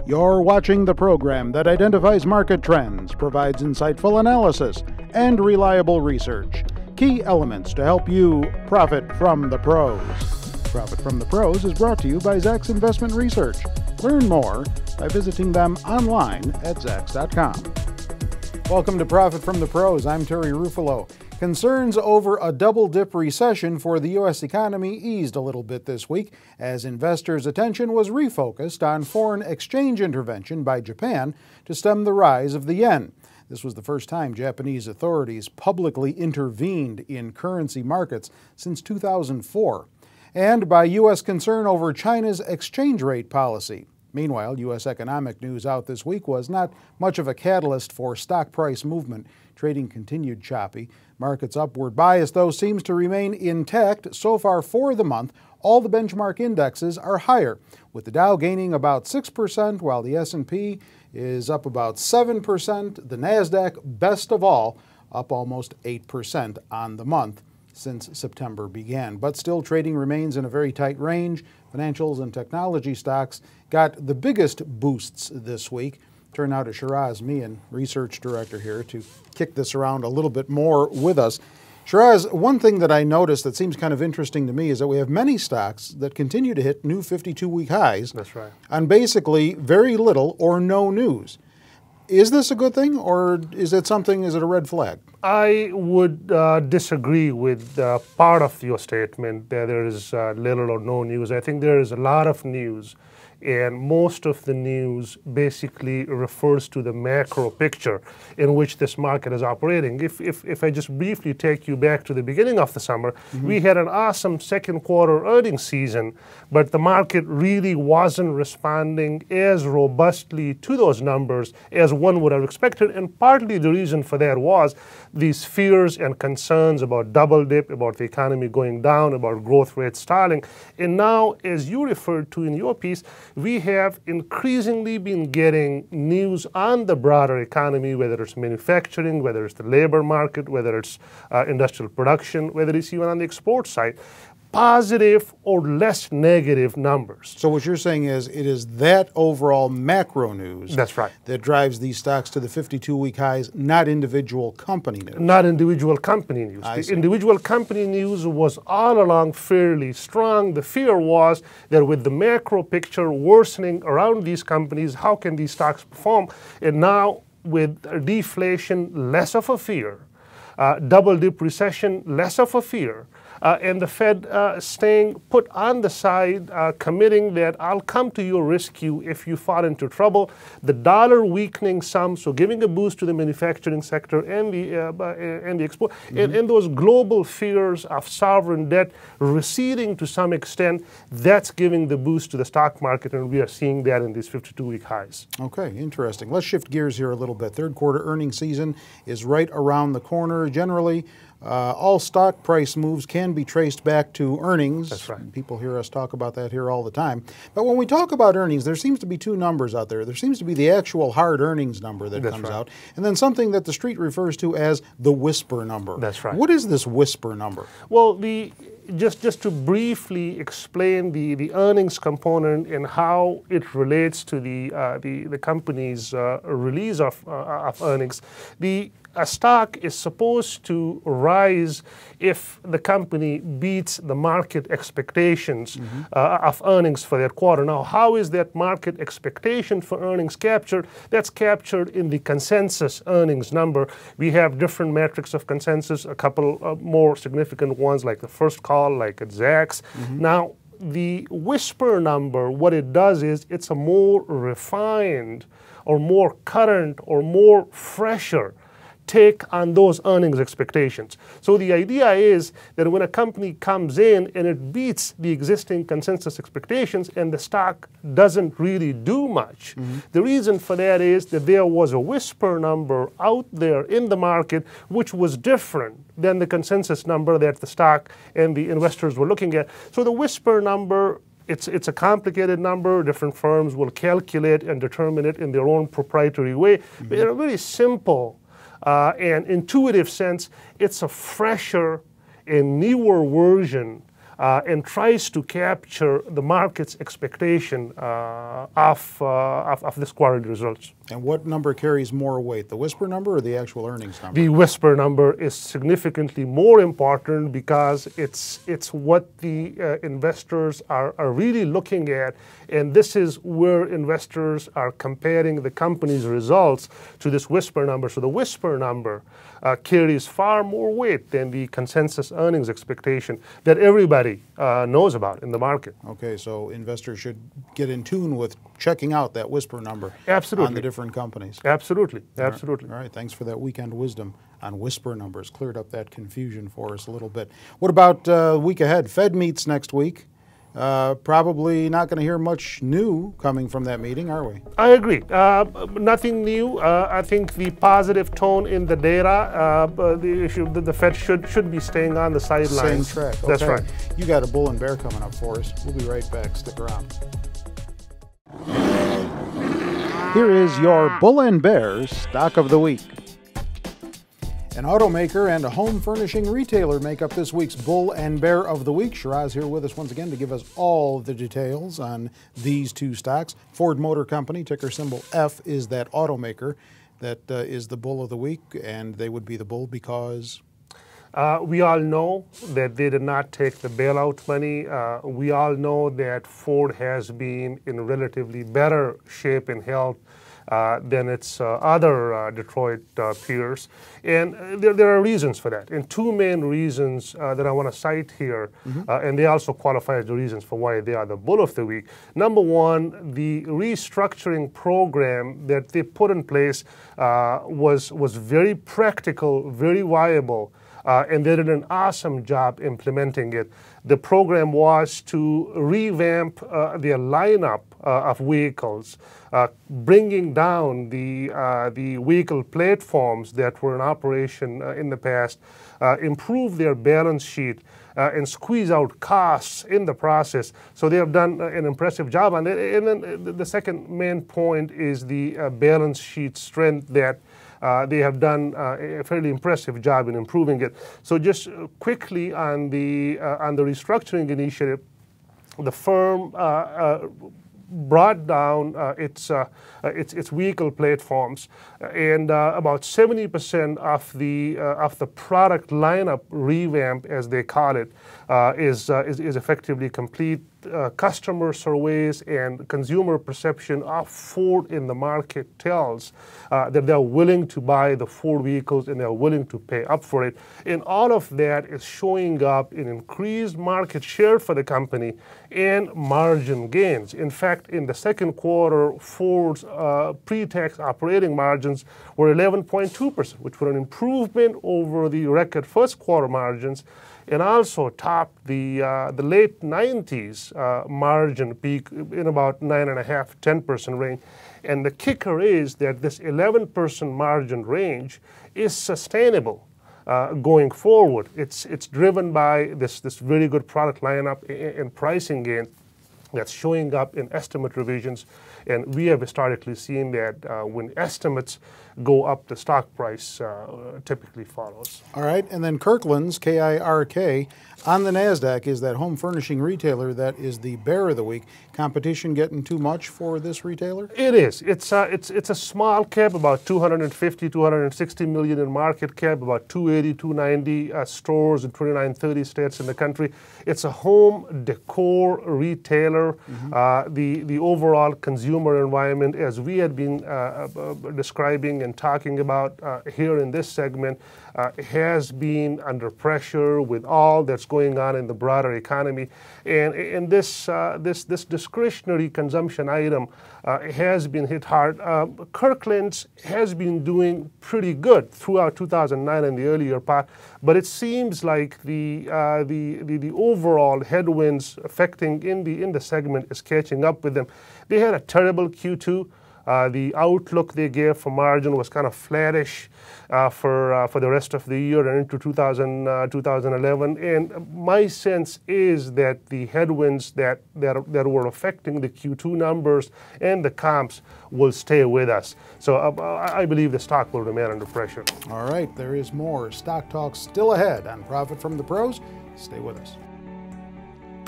You're watching the program that identifies market trends, provides insightful analysis, and reliable research. Key elements to help you profit from the pros. Profit from the Pros is brought to you by Zacks Investment Research. Learn more by visiting them online at Zacks.com. Welcome to Profit from the Pros. I'm Terry Ruffalo. Concerns over a double-dip recession for the U.S. economy eased a little bit this week as investors' attention was refocused on foreign exchange intervention by Japan to stem the rise of the yen. This was the first time Japanese authorities publicly intervened in currency markets since 2004, and by U.S. concern over China's exchange rate policy. Meanwhile, U.S. economic news out this week was not much of a catalyst for stock price movement. Trading continued choppy. Markets' upward bias, though, seems to remain intact. So far for the month, all the benchmark indexes are higher, with the Dow gaining about 6%, while the S&P is up about 7%. The NASDAQ, best of all, up almost 8% on the month since September began. But still, trading remains in a very tight range. Financials and technology stocks got the biggest boosts this week. Turn now to Shiraz Mian, research director here, to kick this around a little bit more with us. Shiraz, one thing that I noticed that seems kind of interesting to me is that we have many stocks that continue to hit new 52-week highs. That's right. On basically very little or no news. Is this a good thing, or is it a red flag? I would disagree with part of your statement that there is little or no news. I think there is a lot of news, and most of the news basically refers to the macro picture in which this market is operating. If I just briefly take you back to the beginning of the summer, we had an awesome second quarter earnings season, but the market really wasn't responding as robustly to those numbers as one would have expected, and partly the reason for that was these fears and concerns about double dip, about the economy going down, about growth rates stalling. And now, as you referred to in your piece, we have increasingly been getting news on the broader economy, whether it's manufacturing, whether it's the labor market, whether it's industrial production, whether it's even on the export side, positive or less negative numbers. So what you're saying is it is that overall macro news That's right. that drives these stocks to the 52-week highs, not individual company news. Not individual company news. I The see. individual company news was all along fairly strong. The fear was that with the macro picture worsening around these companies, how can these stocks perform? And now with deflation, less of a fear. Double dip recession, less of a fear. And the Fed staying put on the side, committing that I'll come to your rescue if you fall into trouble. The dollar weakening some, so giving a boost to the manufacturing sector and the export, and those global fears of sovereign debt receding to some extent. That's giving the boost to the stock market, and we are seeing that in these 52-week highs. Okay, interesting. Let's shift gears here a little bit. Third quarter earnings season is right around the corner. Generally, all stock price moves can be traced back to earnings. That's right. People hear us talk about that here all the time. But when we talk about earnings, there seems to be two numbers out there. There seems to be the actual hard earnings number that comes out, and then something that the street refers to as the whisper number. That's right. What is this whisper number? Well, just to briefly explain the earnings component and how it relates to the company's release of earnings, a stock is supposed to rise if the company beats the market expectations of earnings for that quarter. Now, how is that market expectation for earnings captured? That's captured in the consensus earnings number. We have different metrics of consensus, a couple of more significant ones like the first call, like at Zacks. Now, the whisper number, what it does is it's a more refined or more current or more fresher take on those earnings expectations. So the idea is that when a company comes in and it beats the existing consensus expectations and the stock doesn't really do much, the reason for that is that there was a whisper number out there in the market which was different than the consensus number that the stock and the investors were looking at. So the whisper number, it's a complicated number. Different firms will calculate and determine it in their own proprietary way. But in a very simple and intuitive sense, it's a fresher and newer version and tries to capture the market's expectation of this quarterly results. And what number carries more weight, the whisper number or the actual earnings number? The whisper number is significantly more important because it's what the investors are really looking at, and this is where investors are comparing the company's results to this whisper number. So the whisper number carries far more weight than the consensus earnings expectation that everybody knows about in the market. Okay, so investors should get in tune with checking out that whisper number. Absolutely. On the different companies. Absolutely, absolutely. All right, thanks for that weekend wisdom on whisper numbers. Cleared up that confusion for us a little bit. What about week ahead? Fed meets next week. Probably not going to hear much new coming from that meeting, are we? I agree. Nothing new. I think the positive tone in the data, the issue that the Fed should be staying on the sidelines. Same track. Okay. That's right. You got a bull and bear coming up for us. We'll be right back. Stick around. Here is your Bull and Bear Stock of the Week. An automaker and a home furnishing retailer make up this week's Bull and Bear of the Week. Shiraz here with us once again to give us all the details on these two stocks. Ford Motor Company, ticker symbol F, is that automaker that is the Bull of the Week, and they would be the Bull because... We all know that they did not take the bailout money. We all know that Ford has been in relatively better shape and health than its other Detroit peers. And there are reasons for that. And two main reasons that I want to cite here, and they also qualify as the reasons for why they are the Bull of the Week. Number one, the restructuring program that they put in place was very practical, very viable. And they did an awesome job implementing it. The program was to revamp their lineup of vehicles, bringing down the vehicle platforms that were in operation in the past, improve their balance sheet, and squeeze out costs in the process. So they have done an impressive job on it. And then the second main point is the balance sheet strength that they have done a fairly impressive job in improving it. So just quickly on the restructuring initiative, the firm brought down its vehicle platforms, and about 70% of the product lineup revamp, as they call it, is effectively complete. Customer surveys and consumer perception of Ford in the market tells that they're willing to buy the Ford vehicles and they're willing to pay up for it. And all of that is showing up in increased market share for the company and margin gains. In fact, in the second quarter, Ford's pre-tax operating margins were 11.2%, which were an improvement over the record first quarter margins, and also topped the late 90s margin peak in about 9.5%, 10% range. And the kicker is that this 11% margin range is sustainable going forward. It's driven by this very good product lineup and pricing gain that's showing up in estimate revisions. And we have historically seen that when estimates go up, the stock price typically follows. All right, and then Kirkland's, K-I-R-K, on the NASDAQ is that home furnishing retailer that is the Bear of the Week. Competition getting too much for this retailer? It is. It's a small cap, about 250, 260 million in market cap, about 280, 290 stores in 29, 30 states in the country. It's a home decor retailer. The overall consumer environment, as we had been describing and talking about here in this segment, has been under pressure with all that's going on in the broader economy, and this discretionary consumption item has been hit hard. Kirkland's has been doing pretty good throughout 2009 and the earlier part, but it seems like the overall headwinds affecting in the segment is catching up with them. They had a terrible Q2. The outlook they gave for margin was kind of flattish for the rest of the year and into 2011. And my sense is that the headwinds that were affecting the Q2 numbers and the comps will stay with us. So I believe the stock will remain under pressure. All right, there is more Stock Talk still ahead on Profit from the Pros. Stay with us.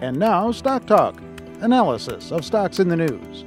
And now, Stock Talk, analysis of stocks in the news.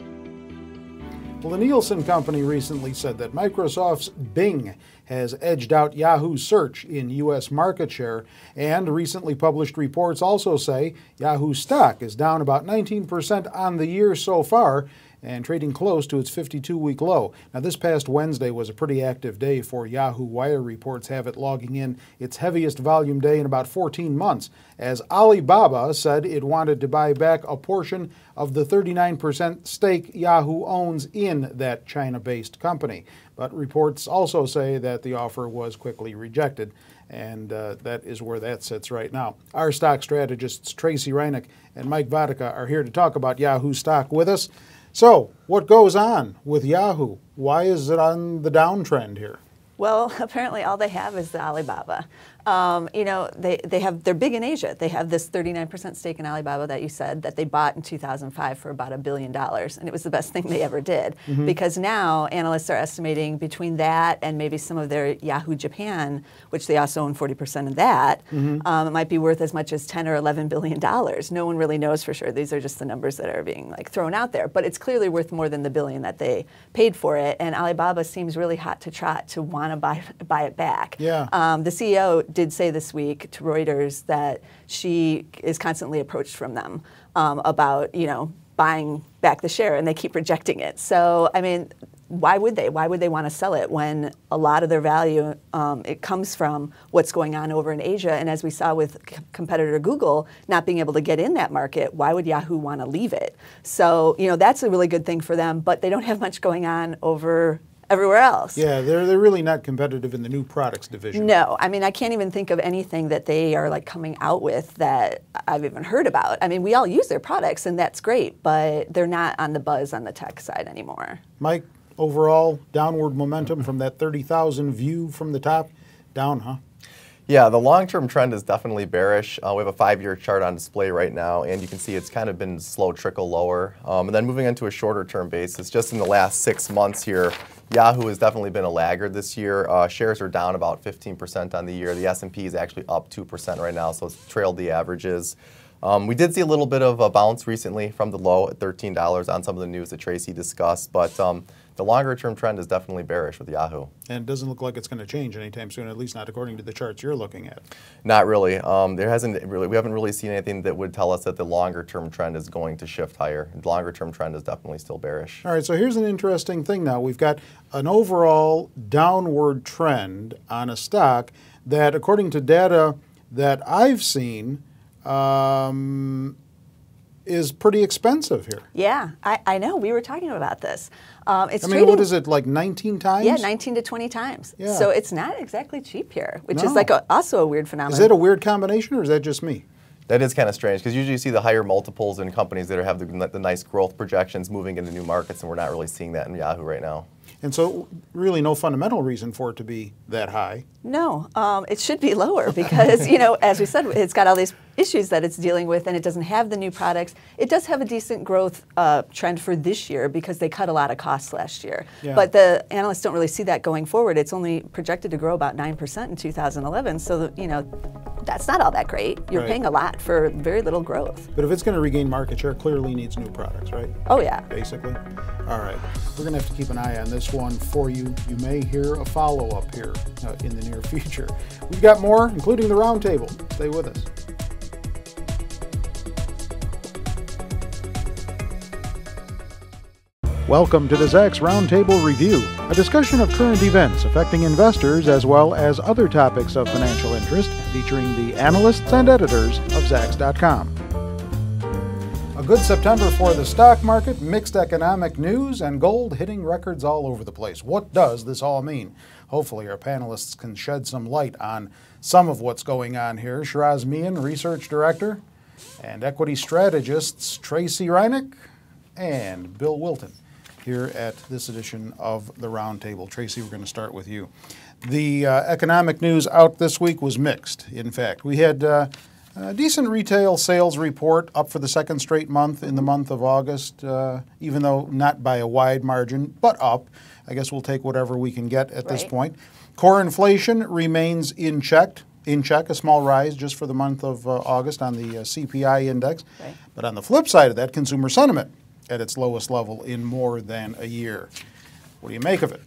Well, the Nielsen Company recently said that Microsoft's Bing has edged out Yahoo Search in U.S. market share, and recently published reports also say Yahoo stock is down about 19% on the year so far, and trading close to its 52-week low. Now, this past Wednesday was a pretty active day for Yahoo. Wire reports have it logging in its heaviest volume day in about 14 months, as Alibaba said it wanted to buy back a portion of the 39% stake Yahoo owns in that China-based company. But reports also say that the offer was quickly rejected, and that is where that sits right now. Our stock strategists Tracy Reinick and Mike Vodka are here to talk about Yahoo stock with us. So, what goes on with Yahoo? Why is it on the downtrend here? Well, apparently all they have is the Alibaba. They're big in Asia. They have this 39% stake in Alibaba that you said that they bought in 2005 for about $1 billion. And it was the best thing they ever did. Because now analysts are estimating between that and maybe some of their Yahoo Japan, which they also own 40% of that, it might be worth as much as $10 or $11 billion. No one really knows for sure. These are just the numbers that are being thrown out there. But it's clearly worth more than the billion that they paid for it. And Alibaba seems really hot to trot to want to buy it back. Yeah. The CEO did say this week to Reuters that she is constantly approached from them about, buying back the share, and they keep rejecting it. So, I mean, why would they? Why would they want to sell it when a lot of their value, it comes from what's going on over in Asia? And as we saw with competitor Google not being able to get in that market, why would Yahoo want to leave it? So, that's a really good thing for them, but they don't have much going on over everywhere else. Yeah, they're really not competitive in the new products division. No, I mean, I can't even think of anything that they are coming out with that I've even heard about. I mean, we all use their products, and that's great, but they're not on the buzz on the tech side anymore. Mike, overall downward momentum from that 30,000 view from the top, down, huh? Yeah, the long-term trend is definitely bearish. We have a 5-year chart on display right now, and you can see it's kind of been slow trickle lower. And then moving into a shorter-term basis, just in the last 6 months here, Yahoo has definitely been a laggard this year. Shares are down about 15% on the year. The S&P is actually up 2% right now, so it's trailed the averages. We did see a little bit of a bounce recently from the low at $13 on some of the news that Tracy discussed, but the longer-term trend is definitely bearish with Yahoo. And it doesn't look like it's going to change anytime soon, at least not according to the charts you're looking at. Not really. We haven't really seen anything that would tell us that the longer-term trend is going to shift higher. The longer-term trend is definitely still bearish. All right, so here's an interesting thing now. We've got an overall downward trend on a stock that, according to data that I've seen, is pretty expensive here. Yeah, I know. We were talking about this. It's trading, what is it, like 19 times? Yeah, 19 to 20 times. Yeah. So it's not exactly cheap here, which is also a weird phenomenon. Is that a weird combination, or is that just me? That is kind of strange, because usually you see the higher multiples in companies that have the nice growth projections moving into new markets, and we're not really seeing that in Yahoo right now. And so really no fundamental reason for it to be that high. No, it should be lower because, as we said, it's got all these issues that it's dealing with, and it doesn't have the new products. It does have a decent growth trend for this year because they cut a lot of costs last year. Yeah. But the analysts don't really see that going forward. It's only projected to grow about 9% in 2011. So, that's not all that great. You're paying a lot for very little growth. But if it's going to regain market share, clearly needs new products, right? Oh, yeah. Basically. All right. We're going to have to keep an eye on this one for you. You may hear a follow-up here in the near future. We've got more, including the roundtable. Stay with us. Welcome to the Zacks Roundtable Review, a discussion of current events affecting investors as well as other topics of financial interest, featuring the analysts and editors of Zacks.com. A good September for the stock market, mixed economic news, and gold hitting records all over the place. What does this all mean? Hopefully our panelists can shed some light on some of what's going on here. Shiraz Mian, Research Director, and equity strategists Tracy Reinick and Bill Wilton here at this edition of the Roundtable. Tracy, we're going to start with you. The economic news out this week was mixed, in fact. We had a decent retail sales report, up for the second straight month in the month of August, even though not by a wide margin, but up. I guess we'll take whatever we can get at this point. Core inflation remains in check, in check, a small rise just for the month of August on the CPI index. Right. But on the flip side of that, consumer sentiment at its lowest level in more than a year. What do you make of it?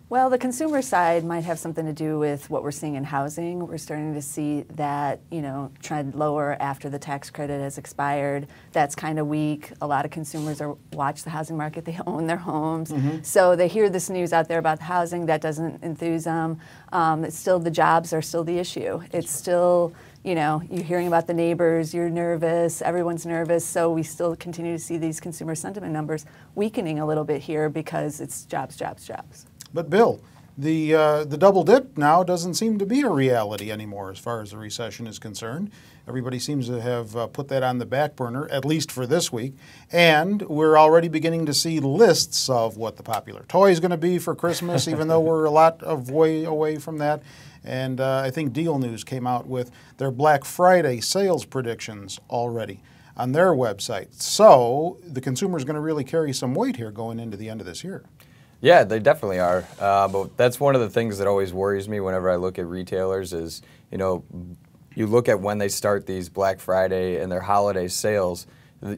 Well, the consumer side might have something to do with what we're seeing in housing. We're starting to see that, trend lower after the tax credit has expired. That's kind of weak. A lot of consumers watch the housing market. They own their homes. So they hear this news out there about the housing. That doesn't enthuse them. It's still, the jobs are still the issue. It's still, you're hearing about the neighbors, you're nervous, everyone's nervous. So we still continue to see these consumer sentiment numbers weakening a little bit here because it's jobs, jobs, jobs. But Bill, the double dip now doesn't seem to be a reality anymore as far as the recession is concerned. Everybody seems to have put that on the back burner, at least for this week. And we're already beginning to see lists of what the popular toy is going to be for Christmas, even though we're a lot of way away from that. And I think Deal News came out with their Black Friday sales predictions already on their website. So the consumer is going to really carry some weight here going into the end of this year. Yeah, they definitely are. But that's one of the things that always worries me whenever I look at retailers is, you look at when they start these Black Friday and their holiday sales,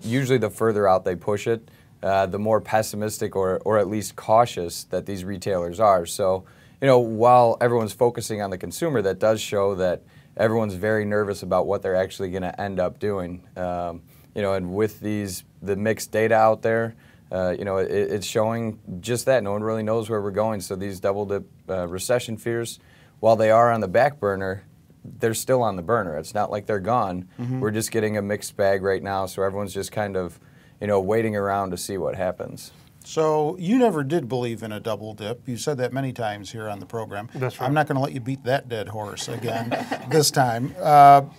usually the further out they push it, the more pessimistic or at least cautious that these retailers are. So, while everyone's focusing on the consumer, that does show that everyone's very nervous about what they're actually going to end up doing. And with the mixed data out there, it's showing just that. No one really knows where we're going. So these double dip recession fears, while they are on the back burner, they're still on the burner. It's not like they're gone. We're just getting a mixed bag right now. So everyone's just kind of, waiting around to see what happens. So you never did believe in a double dip. You said that many times here on the program. That's right. I'm not going to let you beat that dead horse again this time.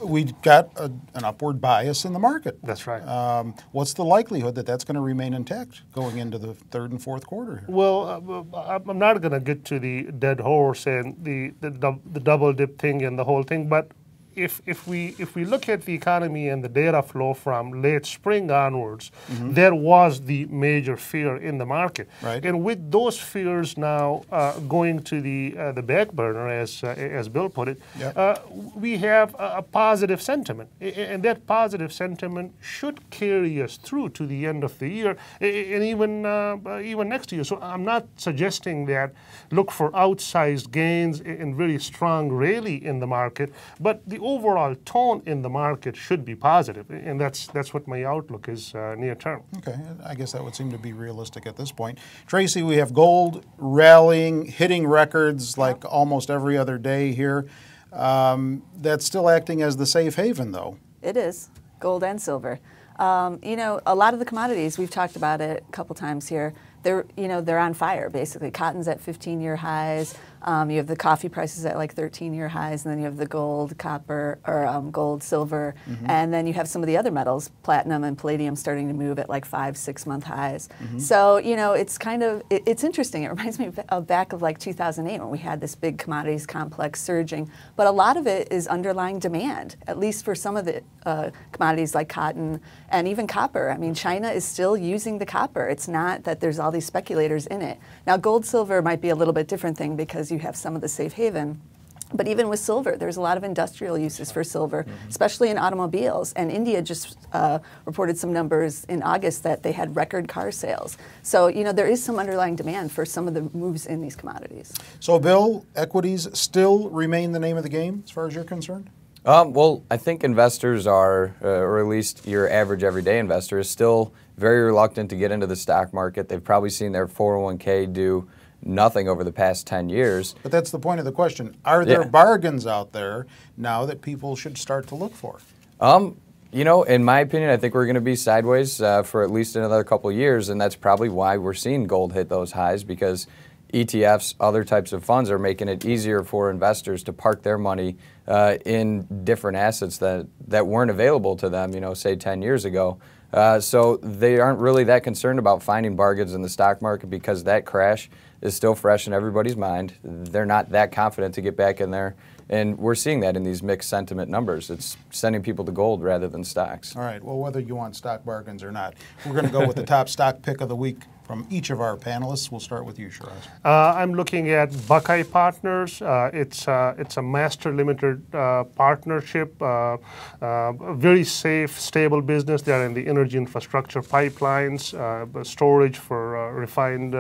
We got an upward bias in the market. That's right. What's the likelihood that that's going to remain intact going into the third and fourth quarter here? Well, I'm not going to get to the dead horse and the double dip thing and the whole thing, but if we look at the economy and the data flow from late spring onwards, there was the major fear in the market. Right. And with those fears now going to the back burner, as Bill put it, Yep. We have a positive sentiment, and that positive sentiment should carry us through to the end of the year and even next year. So I'm not suggesting that look for outsized gains and very strong rally in the market, but the overall tone in the market should be positive, and that's what my outlook is near term. Okay, I guess that would seem to be realistic at this point. Tracy, we have gold rallying, hitting records like almost every other day here. That's still acting as the safe haven, though. It is, gold and silver. A lot of the commodities, we've talked about it a couple times here, they're on fire, basically. Cotton's at 15-year highs. You have the coffee prices at like 13-year highs, and then you have the gold, copper, or gold, silver, and then you have some of the other metals, platinum and palladium, starting to move at like 5-6-month highs. So it's kind of it's interesting. It reminds me of back of like 2008 when we had this big commodities complex surging. But a lot of it is underlying demand, at least for some of the commodities like cotton and even copper. I mean, China is still using the copper. It's not that there's all these speculators in it. Now, gold, silver might be a little bit different thing because you have some of the safe haven. But even with silver, there's a lot of industrial uses for silver, especially in automobiles. And India just reported some numbers in August that they had record car sales. So, there is some underlying demand for some of the moves in these commodities. So, Bill, equities still remain the name of the game as far as you're concerned? Well, I think investors are, or at least your average everyday investor, is still very reluctant to get into the stock market. They've probably seen their 401k do nothing over the past 10 years. But that's the point of the question. Are there bargains out there now that people should start to look for? In my opinion, I think we're going to be sideways for at least another couple of years, and that's probably why we're seeing gold hit those highs, because ETFs, other types of funds, are making it easier for investors to park their money in different assets that weren't available to them, say 10 years ago. So they aren't really that concerned about finding bargains in the stock market because that crash is still fresh in everybody's mind. They're not that confident to get back in there. And we're seeing that in these mixed sentiment numbers. It's sending people to gold rather than stocks. All right. Well, whether you want stock bargains or not, we're going to go with the top stock pick of the week from each of our panelists. We'll start with you, Shiraz. I'm looking at Buckeye Partners. It's a master limited partnership, very safe, stable business. They are in the energy infrastructure pipelines, storage for refined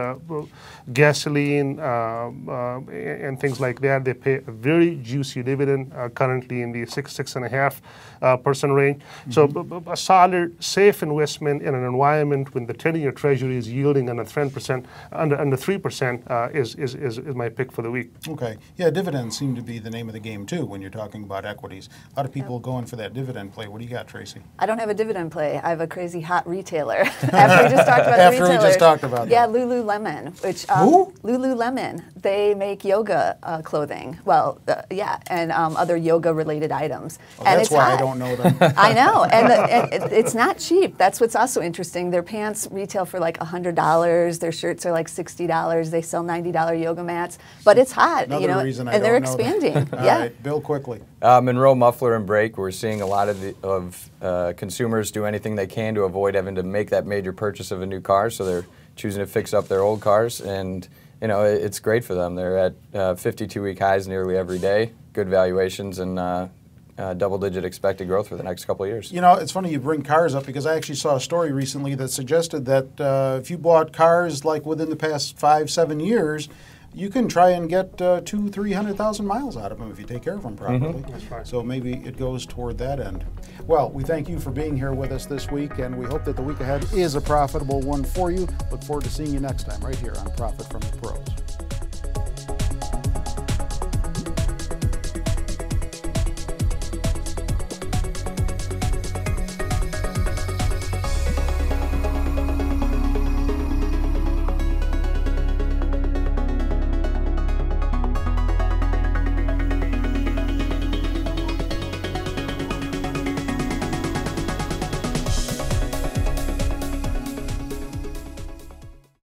gasoline and things like that. They pay a very juicy dividend, currently in the 6.5% range. So a solid, safe investment in an environment when the 10-year Treasury is yielding under 10%, under 3% is my pick for the week. Okay. Yeah, dividends seem to be the name of the game too when you're talking about equities. A lot of people going for that dividend play. What do you got, Tracy? I don't have a dividend play. I have a crazy hot retailer. After we just talked about After the retailers. we just talked about Yeah, that. Lululemon, which Who? Lululemon. They make yoga clothing. Well, yeah, and other yoga-related items. Oh, and that's it's why hot. I don't know them. I know, and it's not cheap. That's what's also interesting. Their pants retail for like $100. Their shirts are like $60. They sell $90 yoga mats, but it's hot, Another you know, reason I and they're don't know that. expanding. All Yeah. right, Bill, quickly. Monroe Muffler and Brake, we're seeing a lot of consumers do anything they can to avoid having to make that major purchase of a new car, so they're choosing to fix up their old cars, and you know it's great for them. They're at 52-week highs nearly every day, good valuations, and double-digit expected growth for the next couple of years. You know, it's funny you bring cars up because I actually saw a story recently that suggested that if you bought cars like within the past 5-7 years, you can try and get 200,000-300,000 miles out of them if you take care of them properly. That's right. So maybe it goes toward that end. Well, we thank you for being here with us this week, and we hope that the week ahead is a profitable one for you. Look forward to seeing you next time right here on Profit from the Pros.